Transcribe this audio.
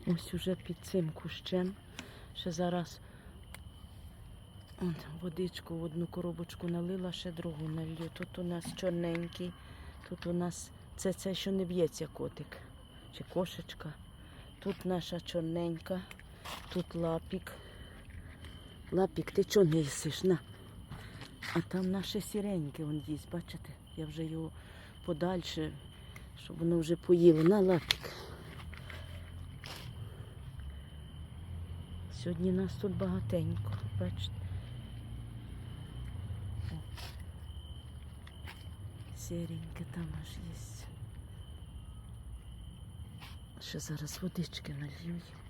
Ось уже під цим кущем. Ще зараз водичку в одну коробочку налила, ще другу налью. Тут у нас чорненький, тут у нас це що не б'ється котик чи кошечка. Тут наша чорненька, тут лапік. Лапік, ти чого не їсиш? На. А там наше сіреньке, він їсть, бачите? Я вже його подальше, щоб воно вже поїло. На, лапік. Сьогодні нас тут багатенько, бачите? Сіреньке там аж є. Ще зараз водички налью їм.